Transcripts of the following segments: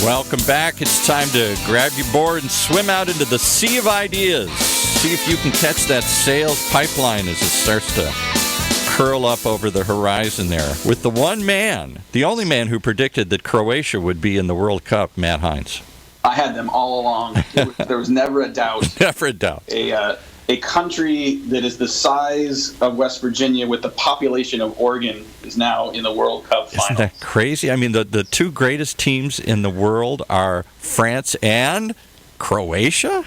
Welcome back. It's time to grab your board and swim out into the sea of ideas. See if you can catch that sales pipeline as it starts to curl up over the horizon there. With the one man, the only man who predicted that Croatia would be in the World Cup, Matt Hines. I had them all along. There was never a doubt. Never a doubt. A country that is the size of West Virginia with the population of Oregon is now in the World Cup final. Isn't that crazy? I mean, the two greatest teams in the world are France and Croatia?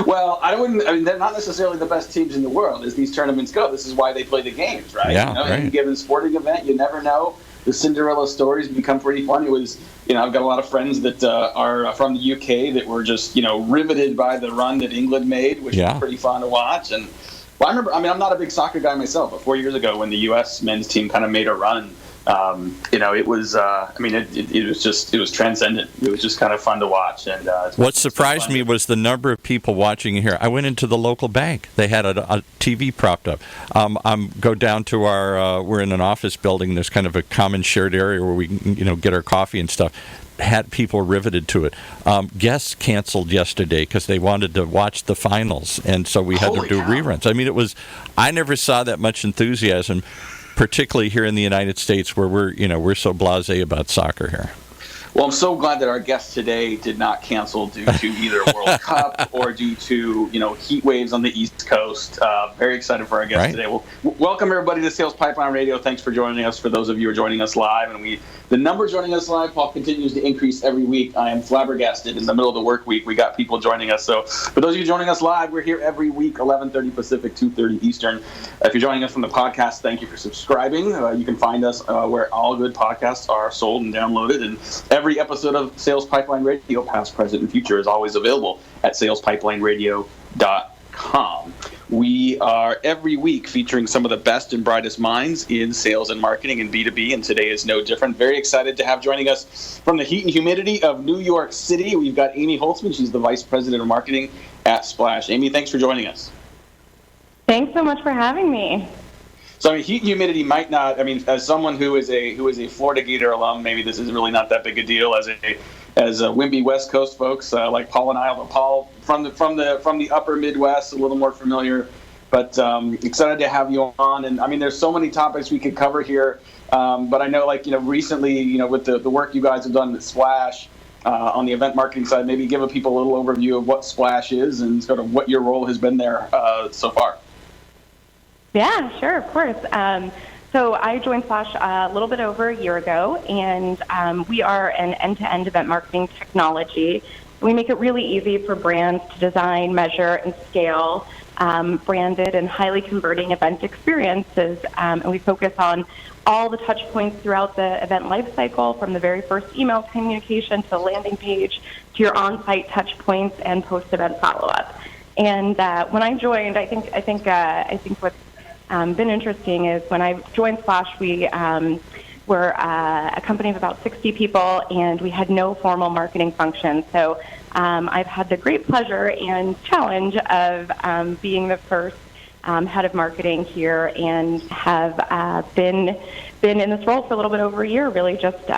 Well, they're not necessarily the best teams in the world as these tournaments go. This is why they play the games, right? Yeah, right. Any given sporting event, you never know. The Cinderella stories become pretty fun. It was, I've got a lot of friends that are from the UK that were just, riveted by the run that England made, which was pretty fun to watch. And I remember, I'm not a big soccer guy myself, but 4 years ago when the U.S. men's team kind of made a run, it was, it was transcendent. It was just kind of fun to watch. And what surprised me was the number of people watching here. I went into the local bank. They had a TV propped up. Go down to we're in an office building. There's kind of a common shared area where we can, get our coffee and stuff. Had people riveted to it. Guests canceled yesterday because they wanted to watch the finals, and so we had to do reruns. I mean, I never saw that much enthusiasm, particularly here in the United States, where we're so blasé about soccer here. Well, I'm so glad that our guest today did not cancel due to either World Cup or due to heat waves on the East Coast. Very excited for our guest today. Well, welcome everybody to Sales Pipeline Radio. Thanks for joining us. For those of you who are joining us live, and the number joining us live, Paul, continues to increase every week. I am flabbergasted. In the middle of the work week, we got people joining us. So for those of you joining us live, we're here every week, 11:30 Pacific, 2:30 Eastern. If you're joining us from the podcast, thank you for subscribing. You can find us where all good podcasts are sold and downloaded. And every episode of Sales Pipeline Radio, past, present, and future, is always available at salespipelineradio.com. We are every week featuring some of the best and brightest minds in sales and marketing and B2B, and today is no different. Very excited to have joining us from the heat and humidity of New York City. We've got Amy Holtzman. She's the Vice President of Marketing at Splash. Amy, thanks for joining us. Thanks so much for having me. So, heat and humidity might not. As someone who is a Florida Gator alum, maybe this is really not that big a deal. As wimpy West Coast folks like Paul and I, although Paul from the upper Midwest, a little more familiar. But excited to have you on. And there's so many topics we could cover here. But I know, recently, with the work you guys have done at Splash on the event marketing side, maybe give people a little overview of what Splash is and sort of what your role has been there so far. Yeah, sure, of course. So I joined Splash a little bit over a year ago, and we are an end-to-end event marketing technology. We make it really easy for brands to design, measure, and scale branded and highly converting event experiences. And we focus on all the touch points throughout the event lifecycle, from the very first email communication to the landing page to your on-site touch points and post-event follow-up. And when I joined, I think what's been interesting is when I joined Splash, we were a company of about 60 people, and we had no formal marketing function. So I've had the great pleasure and challenge of being the first head of marketing here, and have been in this role for a little bit over a year, really just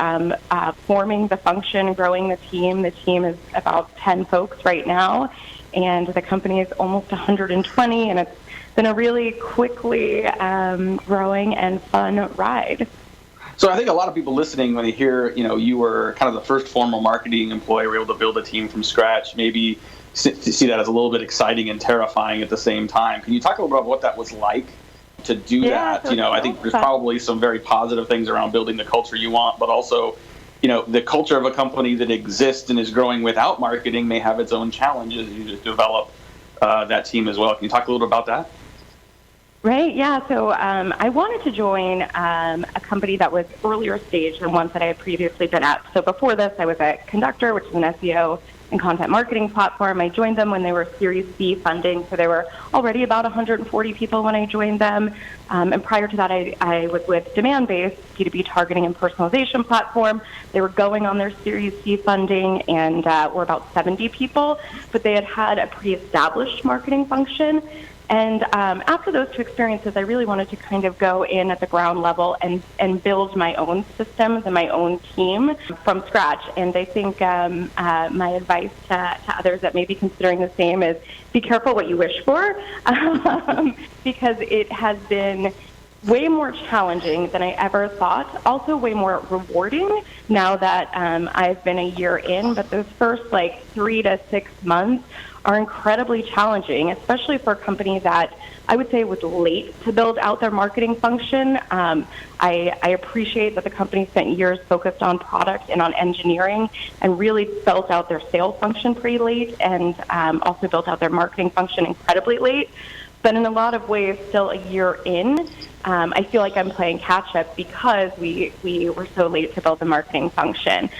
forming the function, growing the team. The team is about 10 folks right now, and the company is almost 120, and it's been a really quickly growing and fun ride. So I think a lot of people listening, when they hear, you were kind of the first formal marketing employee, were able to build a team from scratch, maybe see that as a little bit exciting and terrifying at the same time. Can you talk a little bit about what that was like to do that? I think there's probably some very positive things around building the culture you want, but also, the culture of a company that exists and is growing without marketing may have its own challenges. You just develop that team as well. Can you talk a little bit about that? Right, yeah. So I wanted to join a company that was earlier stage than ones that I had previously been at. So before this, I was at Conductor, which is an SEO and content marketing platform. I joined them when they were Series B funding, so there were already about 140 people when I joined them. And prior to that, I was with Demand-Based, B2B targeting and personalization platform. They were going on their Series C funding and were about 70 people, but they had a pretty established marketing function. And after those 2 experiences, I really wanted to kind of go in at the ground level and build my own systems and my own team from scratch. And I think my advice to others that may be considering the same is be careful what you wish for, because it has been way more challenging than I ever thought. Also way more rewarding now that I've been a year in, but those first 3 to 6 months are incredibly challenging, especially for a company that I would say was late to build out their marketing function. I appreciate that the company spent years focused on product and on engineering and really built out their sales function pretty late, and also built out their marketing function incredibly late. But in a lot of ways, still a year in, I feel like I'm playing catch up because we were so late to build the marketing function.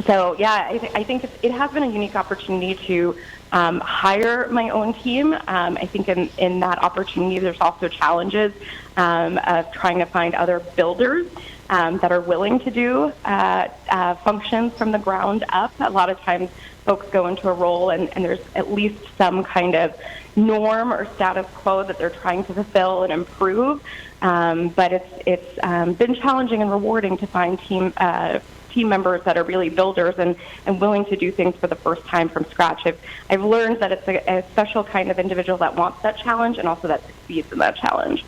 So yeah, I think it has been a unique opportunity to hire my own team. I think in that opportunity, there's also challenges of trying to find other builders that are willing to do functions from the ground up. A lot of times folks go into a role and there's at least some kind of norm or status quo that they're trying to fulfill and improve. But it's been challenging and rewarding to find team members that are really builders and willing to do things for the first time from scratch. I've learned that it's a special kind of individual that wants that challenge and also that succeeds in that challenge.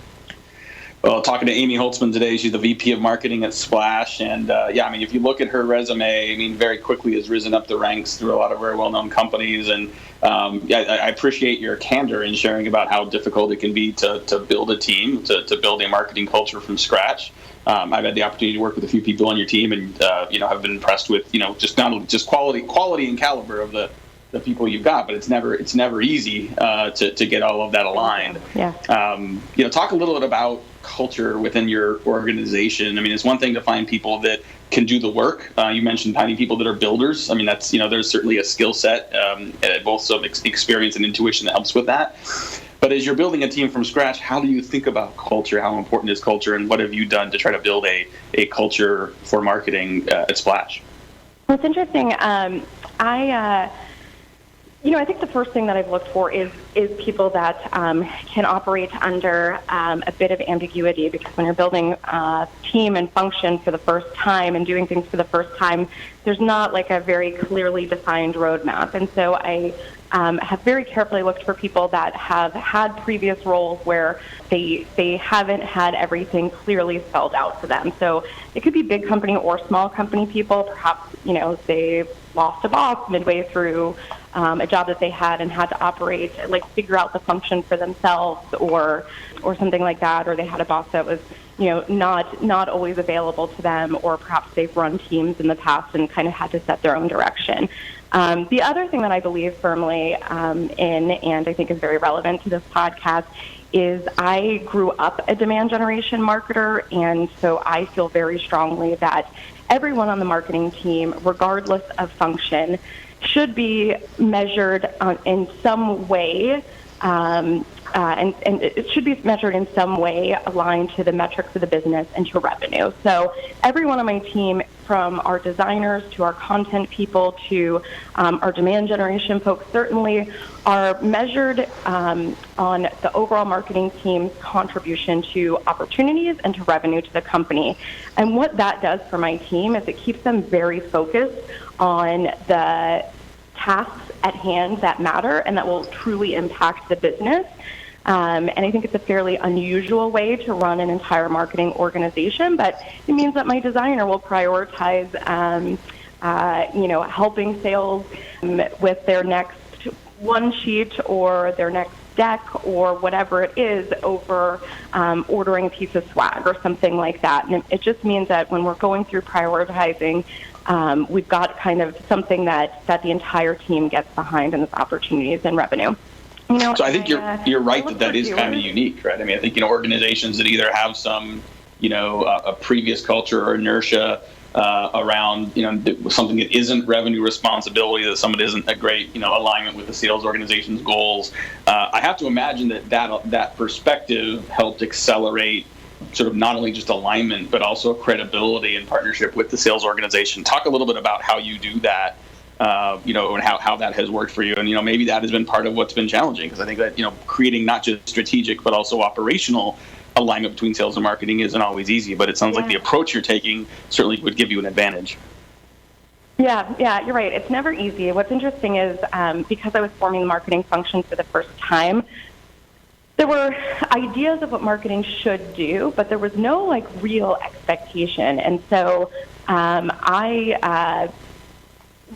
Well, talking to Amy Holtzman today, she's the VP of Marketing at Splash. And if you look at her resume, very quickly has risen up the ranks through a lot of very well-known companies. And I appreciate your candor in sharing about how difficult it can be to build a team, to build a marketing culture from scratch. I've had the opportunity to work with a few people on your team, and have been impressed with just not only just quality and caliber of the people you've got, but it's never easy to get all of that aligned. Yeah. Talk a little bit about culture within your organization. It's one thing to find people that can do the work. You mentioned finding people that are builders. That's there's certainly a skill set, both some experience and intuition that helps with that. But as you're building a team from scratch, how do you think about culture? How important is culture, and what have you done to try to build a culture for marketing at Splash? Well, it's interesting. I think the first thing that I've looked for is people that can operate under a bit of ambiguity, because when you're building a team and function for the first time and doing things for the first time, there's not a very clearly defined roadmap. And so I have very carefully looked for people that have had previous roles where they haven't had everything clearly spelled out for them. So it could be big company or small company people. Perhaps, they lost a boss midway through a job that they had and had to operate, figure out the function for themselves or something like that, or they had a boss that was, not always available to them, or perhaps they've run teams in the past and kind of had to set their own direction. The other thing that I believe firmly in, and I think is very relevant to this podcast, is I grew up a demand generation marketer, and so I feel very strongly that everyone on the marketing team, regardless of function, should be measured in some way, and it should be measured in some way aligned to the metrics of the business and to revenue. So everyone on my team, from our designers to our content people to our demand generation folks, certainly are measured on the overall marketing team's contribution to opportunities and to revenue to the company. And what that does for my team is it keeps them very focused on the tasks at hand that matter and that will truly impact the business. And I think it's a fairly unusual way to run an entire marketing organization, but it means that my designer will prioritize, helping sales with their next one sheet or their next deck or whatever it is over ordering a piece of swag or something like that. And it just means that when we're going through prioritizing, we've got kind of something that the entire team gets behind in this opportunities and revenue. So I think you're right that is kind of unique, right? I think organizations that either have some a previous culture or inertia around something that isn't revenue responsibility, that somebody isn't a great alignment with the sales organization's goals. I have to imagine that perspective helped accelerate sort of not only just alignment but also credibility and partnership with the sales organization. Talk a little bit about how you do that. and how that has worked for you. And, maybe that has been part of what's been challenging, because I think that, creating not just strategic, but also operational alignment between sales and marketing isn't always easy, but it sounds like the approach you're taking certainly would give you an advantage. Yeah, you're right. It's never easy. What's interesting is because I was forming the marketing function for the first time, there were ideas of what marketing should do, but there was no real expectation. And so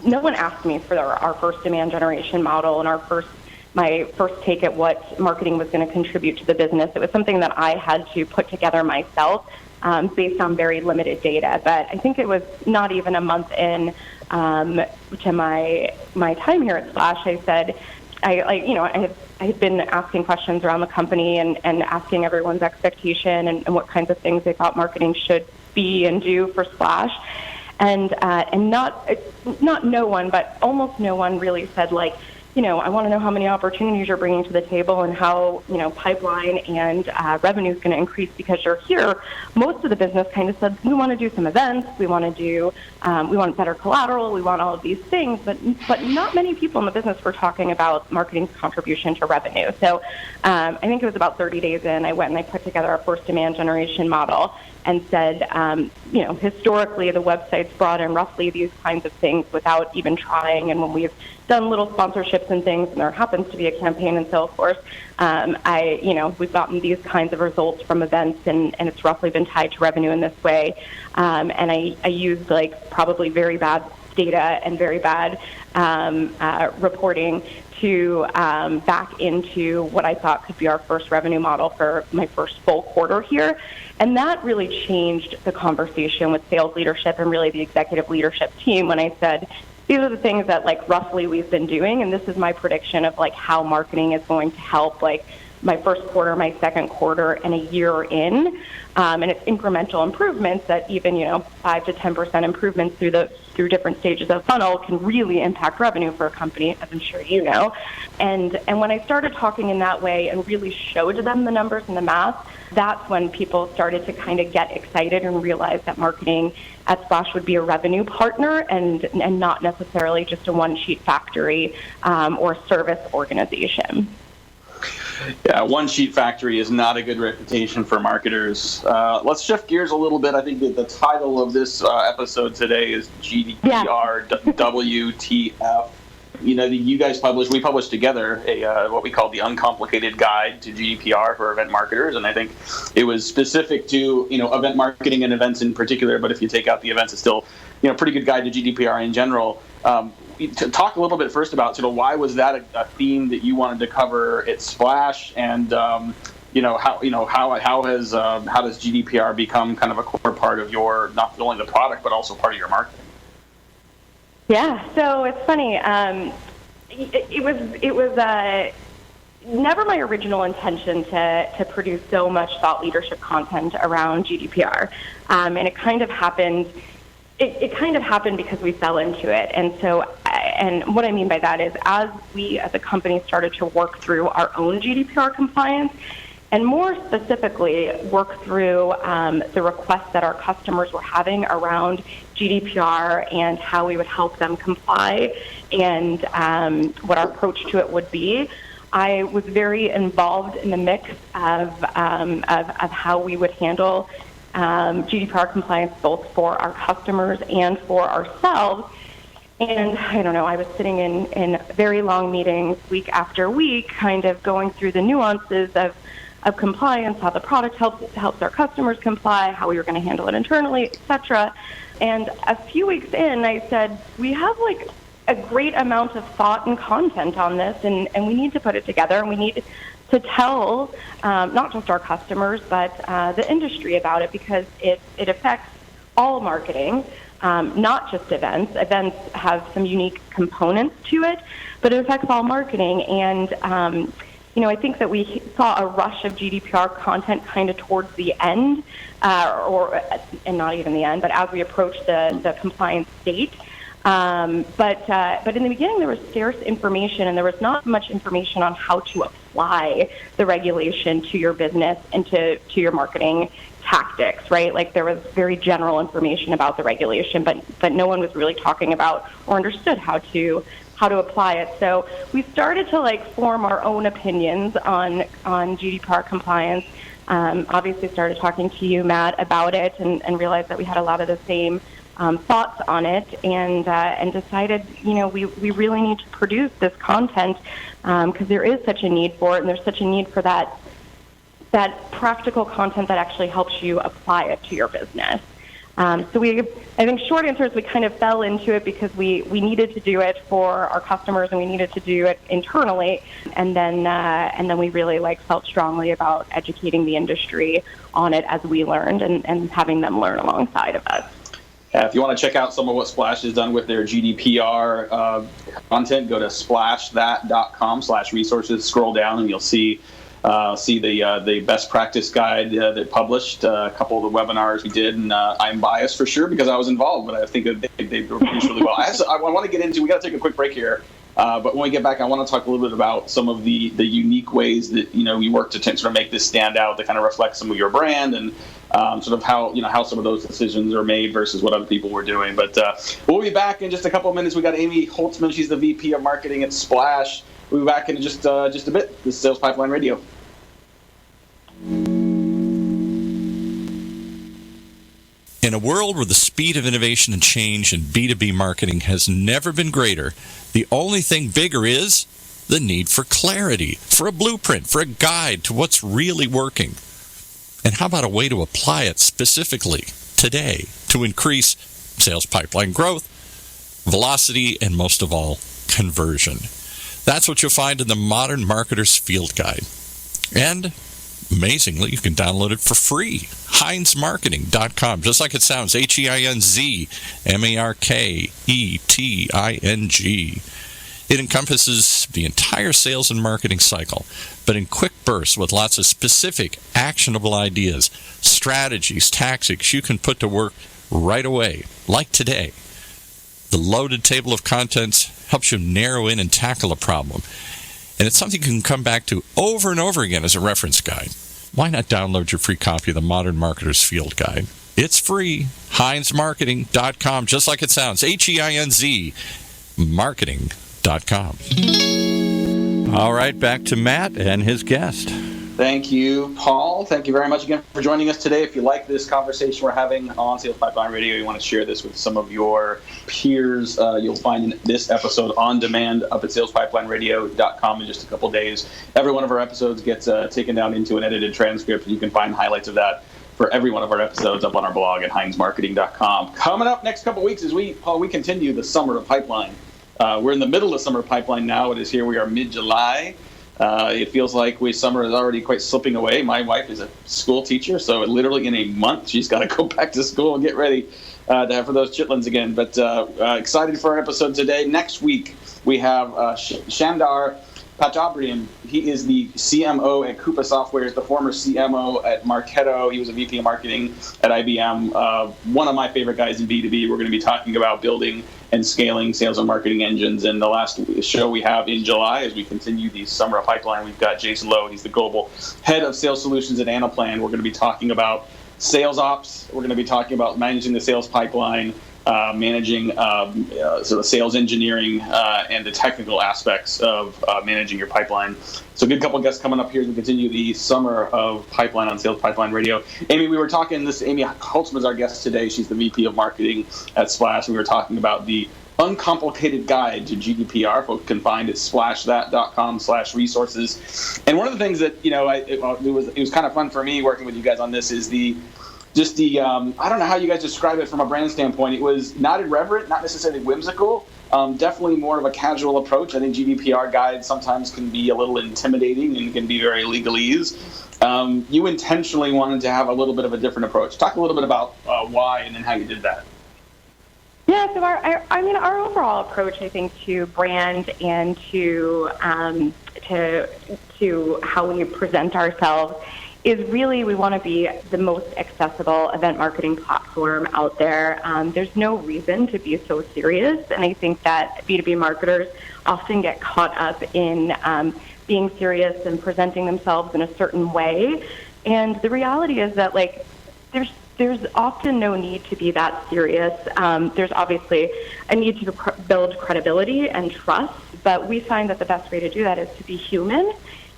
no one asked me for our first demand generation model and my first take at what marketing was going to contribute to the business. It was something that I had to put together myself based on very limited data. But I think it was not even a month in to my time here at Splash. I said, I had been asking questions around the company and asking everyone's expectation and what kinds of things they thought marketing should be and do for Splash. And not no one, but almost no one really said I want to know how many opportunities you're bringing to the table and how, pipeline and revenue is going to increase because you're here. Most of the business kind of said, we want to do some events, we want better collateral, we want all of these things, but not many people in the business were talking about marketing's contribution to revenue. So I think it was about 30 days in, I went and I put together our first demand generation model and said, historically the website's brought in roughly these kinds of things without even trying, and when we've done little sponsorships and things, and there happens to be a campaign in Salesforce, we've gotten these kinds of results from events, and it's roughly been tied to revenue in this way. And I used probably very bad data and very bad reporting to back into what I thought could be our first revenue model for my first full quarter here. And that really changed the conversation with sales leadership and really the executive leadership team when I said, these are the things that roughly we've been doing, and this is my prediction of how marketing is going to help my first quarter, my second quarter, and a year in. And it's incremental improvements that even 5 to 10% improvements through different stages of funnel can really impact revenue for a company, as I'm sure you know. And when I started talking in that way and really showed them the numbers and the math, that's when people started to kind of get excited and realize that marketing at Splash would be a revenue partner and not necessarily just a one-sheet factory or service organization. Yeah, one-sheet factory is not a good reputation for marketers. Let's shift gears a little bit. I think that the title of this episode today is GDPR, WTF. You guys we published together what we call the Uncomplicated Guide to GDPR for event marketers, and I think it was specific to event marketing and events in particular. But if you take out the events, it's still a pretty good guide to GDPR in general. To talk a little bit first about why was that a theme that you wanted to cover at Splash, and how does GDPR become kind of a core part of your, not only the product but also part of your marketing? Yeah, so it's funny. It was never my original intention to produce so much thought leadership content around GDPR, and it kind of happened. It kind of happened because we fell into it. And so, and what I mean by that is as we as a company started to work through our own GDPR compliance, and more specifically work through the requests that our customers were having around GDPR and how we would help them comply and what our approach to it would be, I was very involved in the mix of how we would handle GDPR compliance both for our customers and for ourselves. And I don't know, I was sitting in very long meetings week after week, kind of going through the nuances of compliance, how the product helps our customers comply, how we were going to handle it internally, etc. And a few weeks in, I said, we have a great amount of thought and content on this, and we need to put it together, and we need to tell not just our customers, but the industry about it, because it affects all marketing, not just events. Events have some unique components to it, but it affects all marketing. And I think that we saw a rush of GDPR content kind of towards the end, and not even the end, but as we approached the compliance date. But in the beginning, there was scarce information, and there was not much information on how to apply the regulation to your business and to your marketing tactics, right? Like there was very general information about the regulation, but no one was really talking about or understood how to apply it. So we started to like form our own opinions on GDPR compliance. Obviously started talking to you, Matt, about it and realized that we had a lot of the same thoughts on it and decided, we really need to produce this content because there is such a need for it, and there's such a need for that practical content that actually helps you apply it to your business. I think short answer is we kind of fell into it because we needed to do it for our customers and we needed to do it internally, and then we really felt strongly about educating the industry on it as we learned and having them learn alongside of us. If you want to check out some of what Splash has done with their GDPR content, go to splashthat.com/resources. Scroll down and you'll see the best practice guide that published, a couple of the webinars we did, and I'm biased for sure because I was involved, but I think that they produced really well. I want to get into, we got to take a quick break here, but when we get back, I want to talk a little bit about some of the unique ways that you work to sort of make this stand out, to kind of reflect some of your brand and sort of how some of those decisions are made versus what other people were doing. But we'll be back in just a couple of minutes. We got Amy Holtzman. She's the VP of Marketing at Splash. We'll be back in just a bit. This is Sales Pipeline Radio. In a world where the speed of innovation and change in B2B marketing has never been greater, the only thing bigger is the need for clarity, for a blueprint, for a guide to what's really working. And how about a way to apply it specifically today to increase sales pipeline growth, velocity, and most of all, conversion? That's what you'll find in the Modern Marketer's Field Guide. And amazingly, you can download it for free. HeinzMarketing.com, just like it sounds, HeinzMarketing. It encompasses the entire sales and marketing cycle, but in quick bursts with lots of specific, actionable ideas, strategies, tactics you can put to work right away, like today. The loaded table of contents helps you narrow in and tackle a problem. And it's something you can come back to over and over again as a reference guide. Why not download your free copy of the Modern Marketer's Field Guide? It's free. HeinzMarketing.com, just like it sounds. HEINZ Marketing.com. All right, back to Matt and his guest. Thank you, Paul. Thank you very much again for joining us today. If you like this conversation we're having on Sales Pipeline Radio, you want to share this with some of your peers, you'll find this episode on demand up at salespipelineradiO.com in just a couple days. Every one of our episodes gets taken down into an edited transcript, and you can find highlights of that for every one of our episodes up on our blog at HeinzMarketing.com. Coming up next couple weeks as we continue the Summer of Pipeline. We're in the middle of Summer of Pipeline now. It is here. We are mid-July. It feels like summer is already quite slipping away. My wife is a school teacher, so literally in a month she's got to go back to school and get ready for those chitlins again. But excited for our episode today. Next week we have Shandar Pachabrian. He is the CMO at Coupa Software, the former CMO at Marketo. He was a VP of marketing at IBM. One of my favorite guys in B2B. We're going to be talking about building and scaling sales and marketing engines. And the last show we have in July, as we continue the Summer of Pipeline, we've got Jason Lowe. He's the global head of sales solutions at Anaplan. We're going to be talking about sales ops. We're going to be talking about managing the sales pipeline, managing sort of sales engineering, and the technical aspects of managing your pipeline. So a good couple of guests coming up here as we continue the Summer of Pipeline on Sales Pipeline Radio. Amy, we were talking, Amy Holtzman is our guest today. She's the VP of Marketing at Splash. We were talking about the uncomplicated guide to GDPR. Folks can find it at splashthat.com/resources. And one of the things that, it was kind of fun for me working with you guys on this is I don't know how you guys describe it from a brand standpoint. It was not irreverent, not necessarily whimsical, definitely more of a casual approach. I think GDPR guides sometimes can be a little intimidating and can be very legalese. You intentionally wanted to have a little bit of a different approach. Talk a little bit about why and then how you did that. Yeah, so our overall approach, I think, to brand and to how we present ourselves is really we want to be the most accessible event marketing platform out there. There's no reason to be so serious, and I think that B2B marketers often get caught up in being serious and presenting themselves in a certain way. And the reality is that, There's often no need to be that serious. There's obviously a need to build credibility and trust, but we find that the best way to do that is to be human.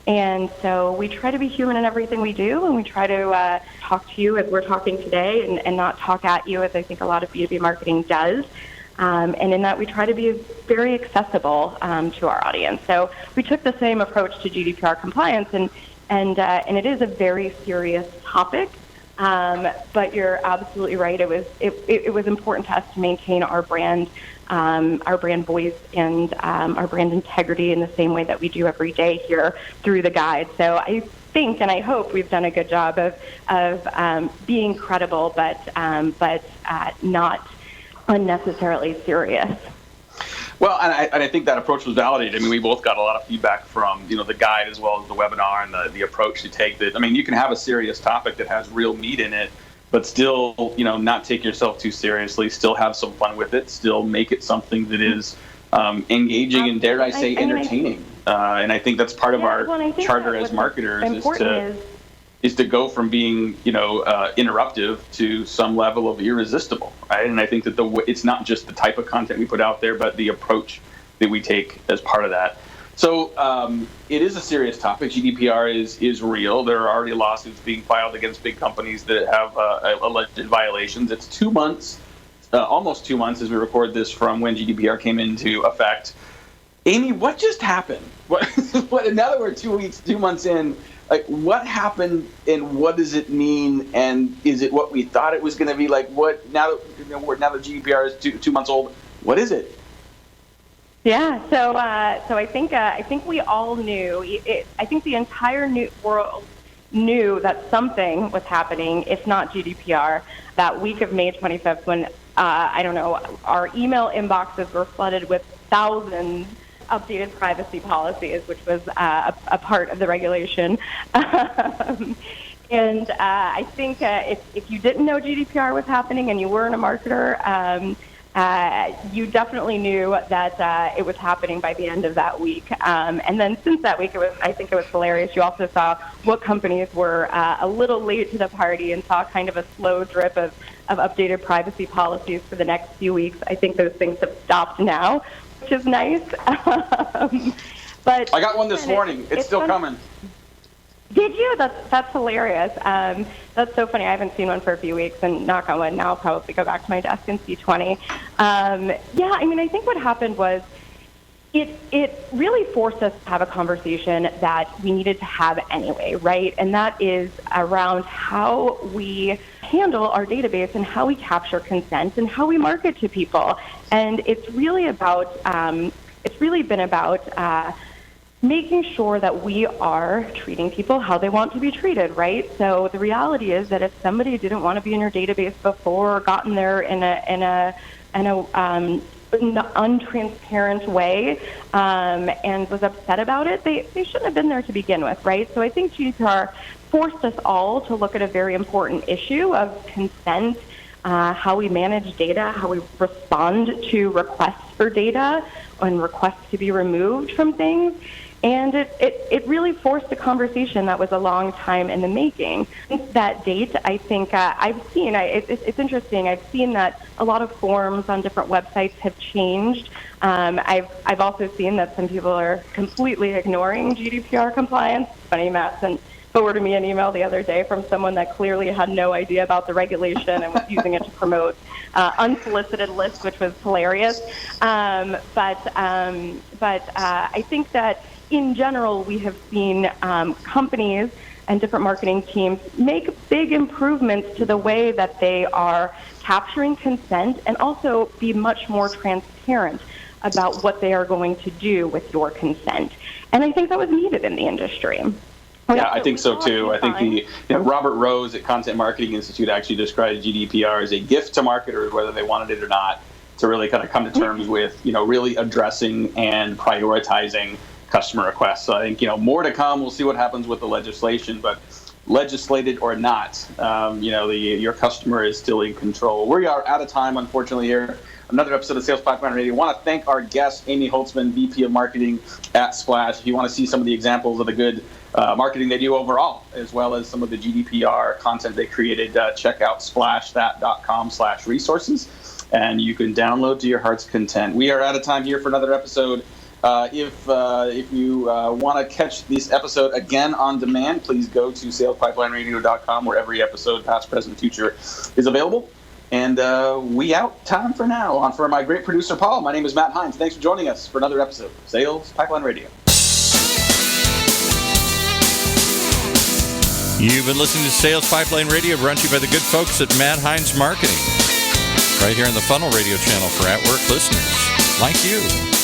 And so we try to be human in everything we do, and we try to talk to you as we're talking today and not talk at you, as I think a lot of B2B marketing does. And in that, we try to be very accessible to our audience. So we took the same approach to GDPR compliance, and it is a very serious topic. But you're absolutely right. It was important to us to maintain our brand voice and our brand integrity in the same way that we do every day here through the guide. So I think and I hope we've done a good job of being credible, but not unnecessarily serious. Well, and I think that approach was validated. I mean, we both got a lot of feedback from, the guide as well as the webinar and the approach to take that. I mean, you can have a serious topic that has real meat in it, but still, not take yourself too seriously, still have some fun with it, still make it something that is engaging and, dare I say, entertaining. And I think that's part of our charter as marketers is to go from being, interruptive to some level of irresistible, right? And I think that it's not just the type of content we put out there, but the approach that we take as part of that. So it is a serious topic. GDPR is real. There are already lawsuits being filed against big companies that have alleged violations. It's 2 months, almost 2 months as we record this from when GDPR came into effect. Amy, what just happened? What? Now that we're 2 months in, like, what happened and what does it mean? And is it what we thought it was going to be? Like, what now that GDPR is 2 months old? What is it? Yeah, so I think we all knew. I think the entire world knew that something was happening, if not GDPR, that week of May 25th when our email inboxes were flooded with thousands updated privacy policies, which was a part of the regulation. And I think if you didn't know GDPR was happening and you weren't a marketer, you definitely knew that it was happening by the end of that week. And then since that week, I think it was hilarious. You also saw what companies were a little late to the party and saw kind of a slow drip of updated privacy policies for the next few weeks. I think those things have stopped now, which is nice. But I got one this morning. It's still coming. Did you? That's hilarious. That's so funny. I haven't seen one for a few weeks, and knock on wood, now I'll probably go back to my desk and see 20. I think what happened was it really forced us to have a conversation that we needed to have anyway, right? And that is around how we handle our database and how we capture consent and how we market to people. And it's really been about making sure that we are treating people how they want to be treated, right? So the reality is that if somebody didn't want to be in your database before or gotten there in a untransparent way and was upset about it, they shouldn't have been there to begin with, right? So I think GDPR forced us all to look at a very important issue of consent, how we manage data, how we respond to requests for data and requests to be removed from things. And it really forced a conversation that was a long time in the making. Since that date, I think I've seen, it's interesting, I've seen that a lot of forms on different websites have changed. I've also seen that some people are completely ignoring GDPR compliance. Funny, Matt sent forwarded me an email the other day from someone that clearly had no idea about the regulation and was using it to promote unsolicited lists, which was hilarious. But I think that in general, we have seen companies and different marketing teams make big improvements to the way that they are capturing consent and also be much more transparent about what they are going to do with your consent. And I think that was needed in the industry. Yeah, I think so too. I think Robert Rose at Content Marketing Institute actually described GDPR as a gift to marketers, whether they wanted it or not, to really kind of come to terms with, really addressing and prioritizing customer requests. So I think, more to come. We'll see what happens with the legislation, but legislated or not, your customer is still in control. We are out of time, unfortunately, here. Another episode of Sales Pipeline Radio. I want to thank our guest, Amy Holtzman, VP of Marketing at Splash. If you want to see some of the examples of the good marketing they do overall, as well as some of the GDPR content they created, check out splashthat.com/resources, and you can download to your heart's content. We are out of time here for another episode. If you want to catch this episode again on demand, please go to salespipelineradio.com, where every episode, past, present, future, is available. And we out time for now. On for my great producer, Paul, my name is Matt Hines. Thanks for joining us for another episode of Sales Pipeline Radio. You've been listening to Sales Pipeline Radio, brought to you by the good folks at Matt Hines Marketing, right here on the Funnel Radio channel for at-work listeners like you.